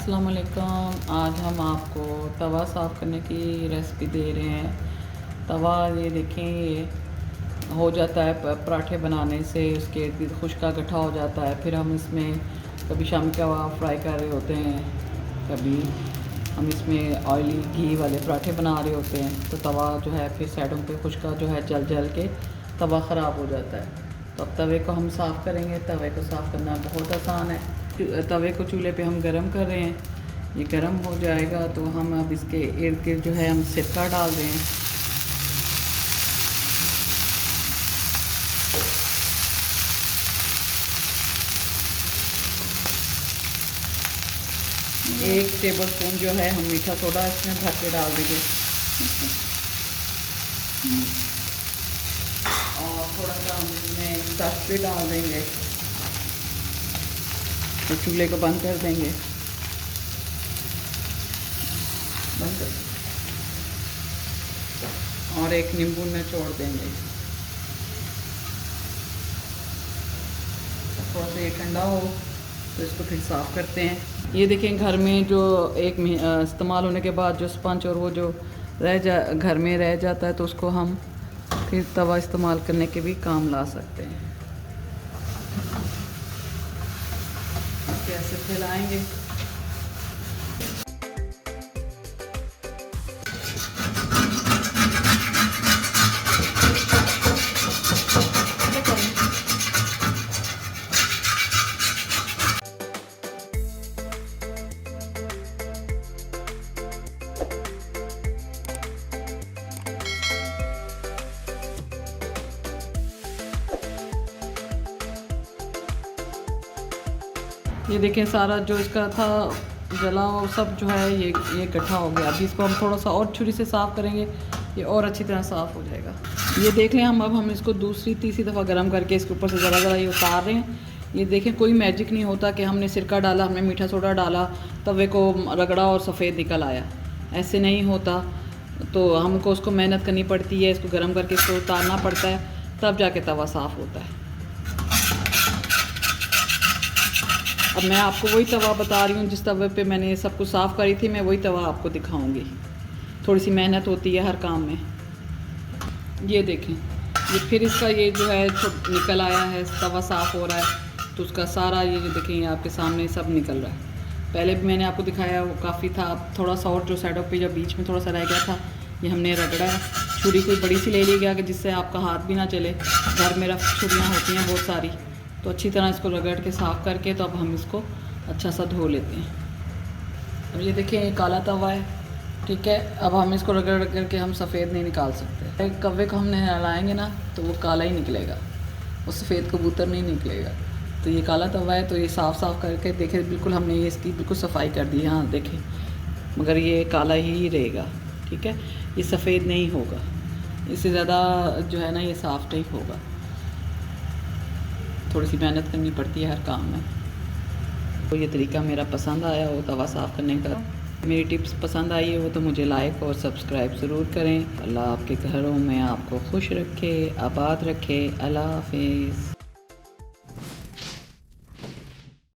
अस्सलाम वालेकुम। आज हम आपको तवा साफ़ करने की रेसिपी दे रहे हैं। तवा ये देखें, ये हो जाता है पराठे बनाने से उसके इर्द गिर्द खुश्क का गड्ढा हो जाता है। फिर हम इसमें कभी शामी कबाब फ्राई कर रहे होते हैं, कभी हम इसमें ऑयली घी वाले पराठे बना रहे होते हैं, तो तवा जो है फिर साइडों पे खुश्क का जो है जल जल के तवा ख़राब हो जाता है। तो अब तवे को हम साफ़ करेंगे। तवे को साफ़ करना बहुत आसान है। तवे को चूल्हे पे हम गरम कर रहे हैं। ये गरम हो जाएगा तो हम अब इसके इर्द गिर्द जो है हम सिरका डाल रहे हैं। एक टेबल स्पून जो है हम मीठा सोडा इसमें भर के डाल देंगे और थोड़ा सा हम इसमें सर्फ भी डाल देंगे। तो चूल्हे को बंद कर देंगे। बंद कर और एक नींबू निचोड़ देंगे। थोड़ा सा ये ठंडा हो तो इसको फिर साफ़ करते हैं। ये देखें, घर में जो एक इस्तेमाल होने के बाद जो स्पंज और वो जो घर में रह जाता है, तो उसको हम फिर तवा इस्तेमाल करने के भी काम ला सकते हैं। कैसे फैलाएंगे। ये देखें, सारा जो इसका था जला वो सब जो है ये इकट्ठा हो गया। अभी इसको हम थोड़ा सा और छुरी से साफ़ करेंगे, ये और अच्छी तरह साफ़ हो जाएगा। ये देख लें, हम इसको दूसरी तीसरी दफ़ा गर्म करके इसके ऊपर से ज़रा ज़रा ये उतार रहे हैं। ये देखें, कोई मैजिक नहीं होता कि हमने सिरका डाला, हमने मीठा सोडा डाला, तवे को रगड़ा और सफ़ेद निकल आया। ऐसे नहीं होता। तो हमको उसको मेहनत करनी पड़ती है, इसको गर्म करके इसको उतारना पड़ता है, तब जाके तवा साफ़ होता है। अब मैं आपको वही तवा बता रही हूँ जिस तवे पे मैंने सब कुछ साफ़ करी थी, मैं वही तवा आपको दिखाऊंगी। थोड़ी सी मेहनत होती है हर काम में। ये देखें, ये फिर इसका ये जो है निकल आया है, तवा साफ़ हो रहा है, तो उसका सारा ये जो देखें, ये आपके सामने सब निकल रहा है। पहले भी मैंने आपको दिखाया, वो काफ़ी था। अब थोड़ा सा और जो साइडों पे जब बीच में थोड़ा सा रह गया था, ये हमने रगड़ा है। छुरी कोई बड़ी सी ले ली गया कि जिससे आपका हाथ भी ना चले। घर में रफ छुरियाँ होती हैं बहुत सारी, तो अच्छी तरह इसको रगड़ के साफ़ करके तो अब हम इसको अच्छा सा धो लेते हैं। अब ये देखें, ये काला तवा है, ठीक है। अब हम इसको रगड़ करके हम सफ़ेद नहीं निकाल सकते। कव्वे को हमने हिलाएंगे ना तो वो काला ही निकलेगा, वो सफ़ेद कबूतर नहीं निकलेगा। तो ये काला तवा है, तो ये साफ़ करके देखें, बिल्कुल हमने ये इसकी बिल्कुल सफाई कर दी। हाँ देखें, मगर ये काला ही रहेगा, ठीक है। ये सफ़ेद नहीं होगा, इससे ज़्यादा जो है ना ये साफ़ नहीं होगा। थोड़ी सी मेहनत करनी पड़ती है हर काम में। तो ये तरीका मेरा पसंद आया हो तवा साफ़ करने का, मेरी टिप्स पसंद आई हो तो मुझे लाइक और सब्सक्राइब ज़रूर करें। अल्लाह आपके घरों में आपको खुश रखे, आबाद रखे। अल्लाह हाफिज़।